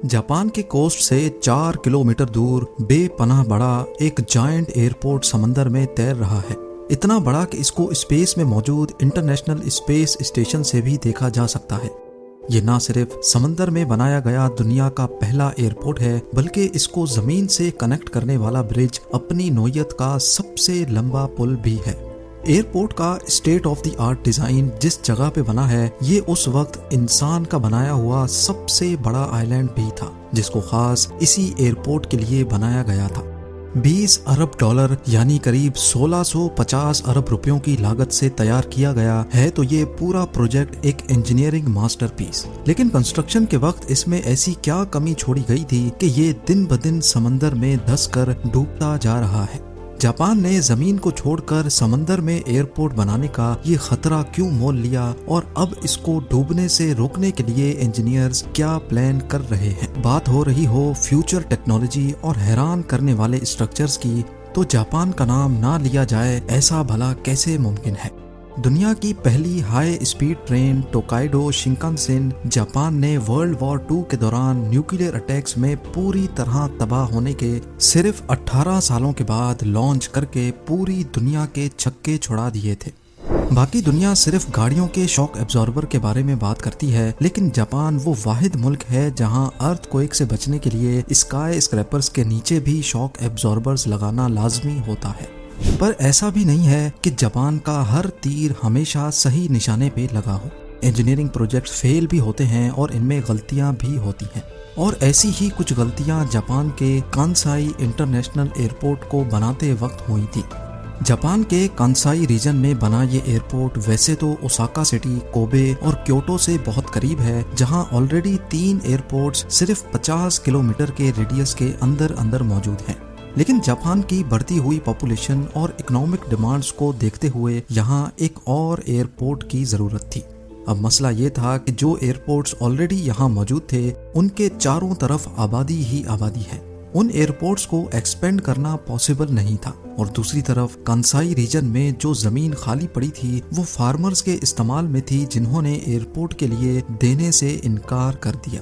Japan के coast से 4 kilometre दूर बेपनाह बड़ा एक जायंट एयरपोर्ट समंदर में तैर रहा है। इतना बड़ा कि इसको स्पेस में मौजूद इंटरनेशनल स्पेस स्टेशन से भी देखा जा सकता है। ये ना सिर्फ समंदर में बनाया गया दुनिया का पहला एयरपोर्ट है, बल्कि इसको जमीन से कनेक्ट करने वाला ब्रिज अपनी नौयत का सबसे लंबा पुल भी है। एयरपोर्ट का state of the art design जिस जगह पे बना है, ये उस वक्त इंसान का बनाया हुआ सबसे बड़ा आइलैंड भी था, जिसको खास इसी एयरपोर्ट के लिए बनाया गया था। 20 अरब डॉलर यानी करीब 1650 अरब रुपयों की लागत से तैयार किया गया है। तो ये पूरा प्रोजेक्ट एक इंजीनियरिंग मास्टरपीस। लेकिन कंस्ट्रक्शन के वक्त इसमें ऐसी क्या कमी छोड़ी गई थी कि ये दिन ब दिन समंदर में धंसकर डूबता जा रहा है। जापान ने जमीन को छोड़कर समंदर में एयरपोर्ट बनाने का ये खतरा क्यों मोल लिया, और अब इसको डूबने से रोकने के लिए इंजीनियर्स क्या प्लान कर रहे हैं। बात हो रही हो फ्यूचर टेक्नोलॉजी और हैरान करने वाले स्ट्रक्चर्स की, तो जापान का नाम ना लिया जाए ऐसा भला कैसे मुमकिन है। दुनिया की पहली high speed train Tokaido Shinkansen Japan ने वर्ल्ड वॉर 2 के दौरान न्यूक्लियर अटैक्स में पूरी तरह तबाह होने के सिर्फ 18 सालों के बाद लॉन्च करके पूरी दुनिया के छक्के छुड़ा दिए थे। बाकी दुनिया सिर्फ गाड़ियों के शॉक एब्जॉर्बर के बारे में बात करती है, लेकिन जापान वो वाहिद मुल्क है जहां अर्थक्वेक से बचने के लिए स्काई स्क्रैपर्स के नीचे भी शॉक एब्जॉर्बर्स लगाना लाजमी होता है। पर ऐसा भी नहीं है कि जापान का हर तीर हमेशा सही निशाने पे लगा हो। इंजीनियरिंग प्रोजेक्ट्स फेल भी होते हैं और इनमें गलतियां भी होती हैं, और ऐसी ही कुछ गलतियां जापान के कांसाई इंटरनेशनल एयरपोर्ट को बनाते वक्त हुई थी। जापान के कांसाई रीजन में बना ये एयरपोर्ट वैसे तो ओसाका सिटी, कोबे और क्योटो से बहुत करीब है, जहां ऑलरेडी 3 एयरपोर्ट्स सिर्फ 50 किलोमीटर के रेडियस के अंदर मौजूद हैं। लेकिन जापान की बढ़ती हुई पॉपुलेशन और इकोनॉमिक डिमांड्स को देखते हुए यहाँ एक और एयरपोर्ट की जरूरत थी। अब मसला ये था कि जो एयरपोर्ट्स ऑलरेडी यहाँ मौजूद थे, उनके चारों तरफ आबादी ही आबादी है। उन एयरपोर्ट्स को एक्सपेंड करना पॉसिबल नहीं था, और दूसरी तरफ कांसाई रीजन में जो जमीन खाली पड़ी थी वो फार्मर्स के इस्तेमाल में थी, जिन्होंने एयरपोर्ट के लिए देने से इनकार कर दिया।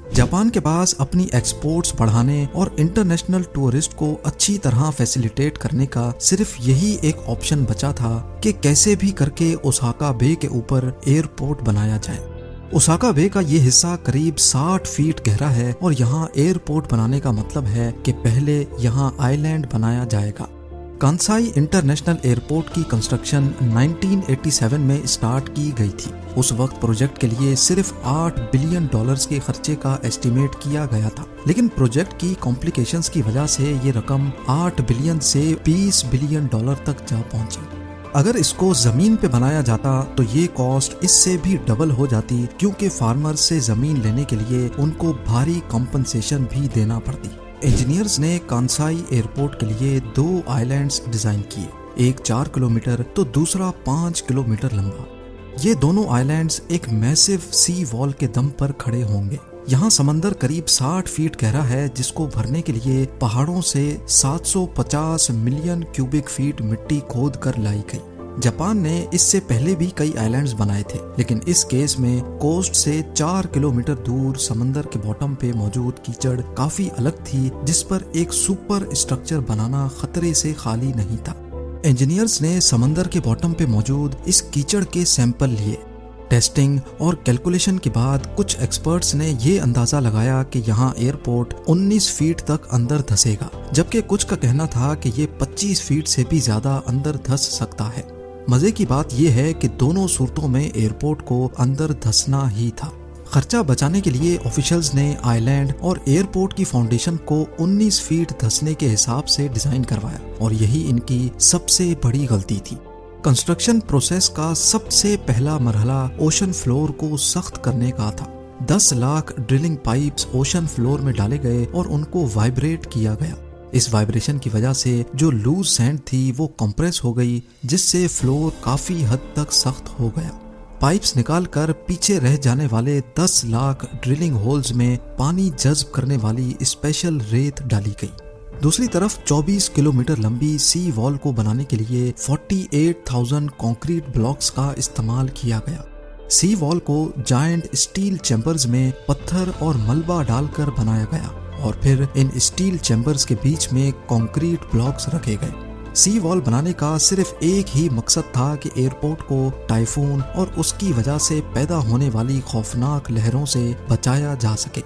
जापान के पास अपनी एक्सपोर्ट्स बढ़ाने और इंटरनेशनल टूरिस्ट को अच्छी तरह फैसिलिटेट करने का सिर्फ यही एक ऑप्शन बचा था कि कैसे भी करके ओसाका बे के ऊपर एयरपोर्ट बनाया जाए। ओसाका बे का ये हिस्सा करीब 60 फीट गहरा है, और यहाँ एयरपोर्ट बनाने का मतलब है कि पहले यहाँ आइलैंड बनाया जाएगा। कांसाई इंटरनेशनल एयरपोर्ट की कंस्ट्रक्शन 1987 में स्टार्ट की गई थी। उस वक्त प्रोजेक्ट के लिए सिर्फ $8 बिलियन के खर्चे का एस्टिमेट किया गया था, लेकिन प्रोजेक्ट की कॉम्प्लिकेशंस की वजह से ये रकम 8 बिलियन से $20 बिलियन तक जा पहुंची। अगर इसको जमीन पे बनाया जाता तो ये कॉस्ट इससे भी डबल हो जाती, क्योंकि फार्मर्स से जमीन लेने के लिए उनको भारी कॉम्पनसेशन भी देना पड़ती। इंजीनियर्स ने कांसाई एयरपोर्ट के लिए 2 आइलैंड्स डिजाइन किए, एक 4 किलोमीटर तो दूसरा 5 किलोमीटर लंबा। ये दोनों आइलैंड्स एक मैसिव सी वॉल के दम पर खड़े होंगे। यहाँ समंदर करीब 60 फीट गहरा है, जिसको भरने के लिए पहाड़ों से 750 मिलियन क्यूबिक फीट मिट्टी खोद कर लाई गई। जापान ने इससे पहले भी कई आइलैंड्स बनाए थे, लेकिन इस केस में कोस्ट से 4 किलोमीटर दूर समंदर के बॉटम पे मौजूद कीचड़ काफी अलग थी, जिस पर एक सुपर स्ट्रक्चर बनाना खतरे से खाली नहीं था। इंजीनियर्स ने समंदर के बॉटम पे मौजूद इस कीचड़ के सैंपल लिए। टेस्टिंग और कैलकुलेशन के बाद कुछ एक्सपर्ट्स ने ये अंदाजा लगाया कि यहाँ एयरपोर्ट 19 फीट तक अंदर धंसेगा, जबकि कुछ का कहना था कि ये 25 फीट से भी ज्यादा अंदर धंस सकता है। मजे की बात यह है कि दोनों सूरतों में एयरपोर्ट को अंदर धंसना ही था। खर्चा बचाने के लिए ऑफिशियल्स ने आइलैंड और एयरपोर्ट की फाउंडेशन को 19 फीट धंसने के हिसाब से डिजाइन करवाया, और यही इनकी सबसे बड़ी गलती थी। कंस्ट्रक्शन प्रोसेस का सबसे पहला मरहला ओशन फ्लोर को सख्त करने का था। 10 lakh drilling pipes ocean floor में डाले गए और उनको वाइब्रेट किया गया। इस वाइब्रेशन की वजह से जो लूज सैंड थी वो कंप्रेस हो गई, जिससे फ्लोर काफी हद तक सख्त हो गया। पाइप्स निकालकर पीछे रह जाने वाले 10 लाख ड्रिलिंग होल्स में पानी जज्ब करने वाली स्पेशल रेत डाली गई। दूसरी तरफ 24 किलोमीटर लंबी सी वॉल को बनाने के लिए 48,000 कंक्रीट ब्लॉक्स का इस्तेमाल किया गया। सी वॉल को जायंट स्टील चैम्बर्स में पत्थर और मलबा डालकर बनाया गया और फिर इन स्टील चैम्बर्स के बीच में कंक्रीट ब्लॉक्स रखे गए। सी वॉल बनाने का सिर्फ एक ही मकसद था कि एयरपोर्ट को टाइफून और उसकी वजह से पैदा होने वाली खौफनाक लहरों से बचाया जा सके।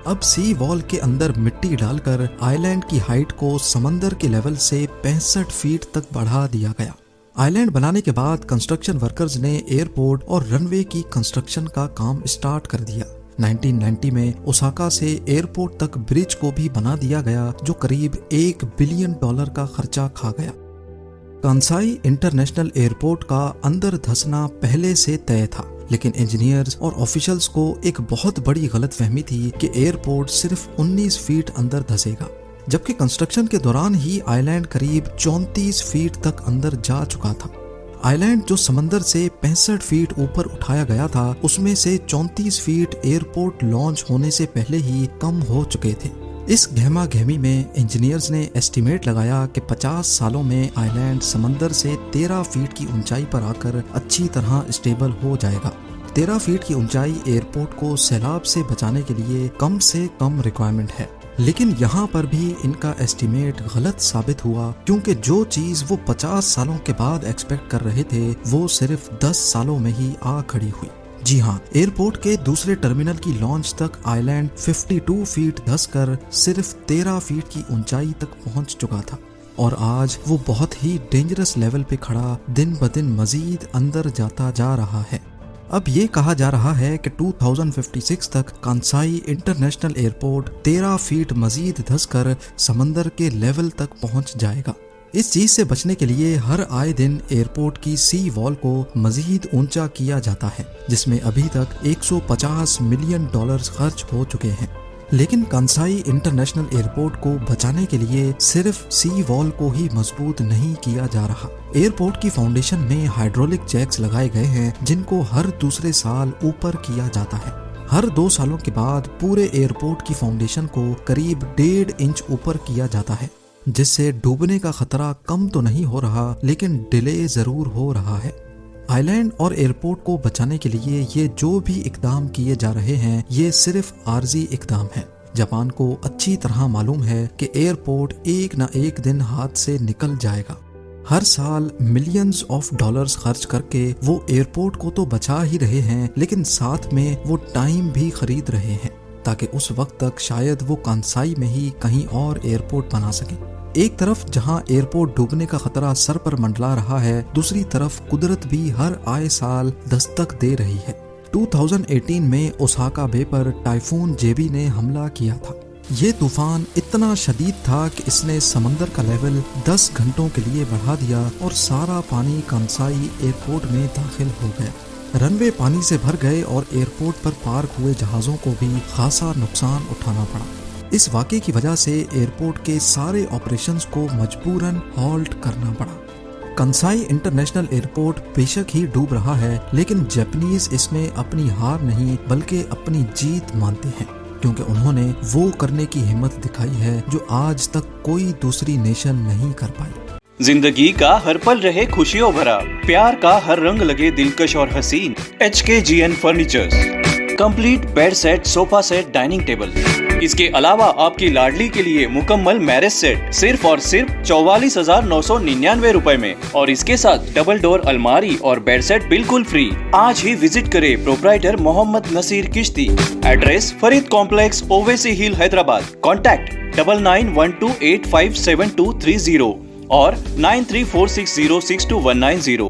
अब सी वॉल के अंदर मिट्टी डालकर आइलैंड की हाइट को समंदर के लेवल से 65 फीट तक बढ़ा दिया गया। आइलैंड बनाने के बाद कंस्ट्रक्शन वर्कर्स ने एयरपोर्ट और रनवे की कंस्ट्रक्शन का काम स्टार्ट कर दिया। 1990 में ओसाका से एयरपोर्ट तक ब्रिज को भी बना दिया गया जो करीब $1 बिलियन का खर्चा खा गया। कांसाई इंटरनेशनल एयरपोर्ट का अंदर धंसना पहले से तय था, लेकिन इंजीनियर्स और ऑफिशियल्स को एक बहुत बड़ी गलतफहमी थी कि एयरपोर्ट सिर्फ 19 फीट अंदर धंसेगा, जबकि कंस्ट्रक्शन के दौरान ही आइलैंड करीब 34 फीट तक अंदर जा चुका था। आइलैंड जो समंदर से 65 फीट ऊपर उठाया गया था, उसमें से 34 फीट एयरपोर्ट लॉन्च होने से पहले ही कम हो चुके थे। इस गहमा गहमी में इंजीनियर्स ने एस्टीमेट लगाया कि 50 सालों में आइलैंड समंदर से 13 फीट की ऊंचाई पर आकर अच्छी तरह स्टेबल हो जाएगा। 13 फीट की ऊंचाई एयरपोर्ट को सैलाब से बचाने के लिए कम से कम रिक्वायरमेंट है, लेकिन यहाँ पर भी इनका एस्टीमेट गलत साबित हुआ, क्योंकि जो चीज वो 50 सालों के बाद एक्सपेक्ट कर रहे थे वो सिर्फ 10 सालों में ही आ खड़ी हुई। जी हाँ, एयरपोर्ट के दूसरे टर्मिनल की लॉन्च तक आइलैंड 52 फीट धंसकर सिर्फ 13 फीट की ऊंचाई तक पहुंच चुका था और आज वो बहुत ही डेंजरस लेवल पे खड़ा दिन ब दिन मजीद अंदर जाता जा रहा है। अब ये कहा जा रहा है कि 2056 तक कांसाई इंटरनेशनल एयरपोर्ट 13 फीट मजीद धंसकर समंदर के लेवल तक पहुंच जाएगा। इस चीज से बचने के लिए हर आए दिन एयरपोर्ट की सी वॉल को मजीद ऊंचा किया जाता है, जिसमें अभी तक $150 मिलियन खर्च हो चुके हैं। लेकिन कांसाई इंटरनेशनल एयरपोर्ट को बचाने के लिए सिर्फ सी वॉल को ही मजबूत नहीं किया जा रहा। एयरपोर्ट की फाउंडेशन में हाइड्रोलिक जैक्स लगाए गए हैं, जिनको हर दूसरे साल ऊपर किया जाता है। हर 2 सालों के बाद पूरे एयरपोर्ट की फाउंडेशन को करीब 1.5 इंच ऊपर किया जाता है, जिससे डूबने का खतरा कम तो नहीं हो रहा, लेकिन डिले जरूर हो रहा है। आइलैंड और एयरपोर्ट को बचाने के लिए ये जो भी इकदाम किए जा रहे हैं, ये सिर्फ आर्जी इकदाम है। जापान को अच्छी तरह मालूम है कि एयरपोर्ट एक न एक दिन हाथ से निकल जाएगा। हर साल मिलियंस ऑफ डॉलर्स खर्च करके वो एयरपोर्ट को तो बचा ही रहे हैं, लेकिन साथ में वो टाइम भी खरीद रहे हैं ताकि उस वक्त तक शायद वो कांसाई में ही कहीं और एयरपोर्ट बना सके। एक तरफ जहां एयरपोर्ट डूबने का खतरा सर पर मंडला रहा है, दूसरी तरफ कुदरत भी हर आए साल दस्तक दे रही है। 2018 में ओसाका बे पर टाइफून जेबी ने हमला किया था। ये तूफान इतना शदीद था कि इसने समंदर का लेवल 10 घंटों के लिए बढ़ा दिया और सारा पानी कांसाई एयरपोर्ट में दाखिल हो गया। रनवे पानी से भर गए और एयरपोर्ट पर पार्क हुए जहाजों को भी खासा नुकसान उठाना पड़ा। इस वाक़े की वजह से एयरपोर्ट के सारे ऑपरेशंस को मजबूरन हॉल्ट करना पड़ा। कांसाई इंटरनेशनल एयरपोर्ट बेशक ही डूब रहा है, लेकिन जापानीज इसमें अपनी हार नहीं बल्कि अपनी जीत मानते हैं, क्योंकि उन्होंने वो करने की हिम्मत दिखाई है जो आज तक कोई दूसरी नेशन नहीं कर पाई। जिंदगी का हर पल रहे खुशियों भरा, प्यार का हर रंग लगे दिलकश और हसीन। HKGN furnitures, complete bed set, sofa set, dining table. इसके अलावा आपकी लाडली के लिए मुकम्मल मैरिज सेट सिर्फ और सिर्फ 44,999 रुपए में, और इसके साथ डबल डोर अलमारी और बेड सेट बिल्कुल फ्री। आज ही विजिट करें प्रोप्राइटर मोहम्मद नसीर किश्ती। एड्रेस फरीद कॉम्प्लेक्स, ओवैसी हिल, हैदराबाद। कॉन्टैक्ट 9912857230 और 9346062190।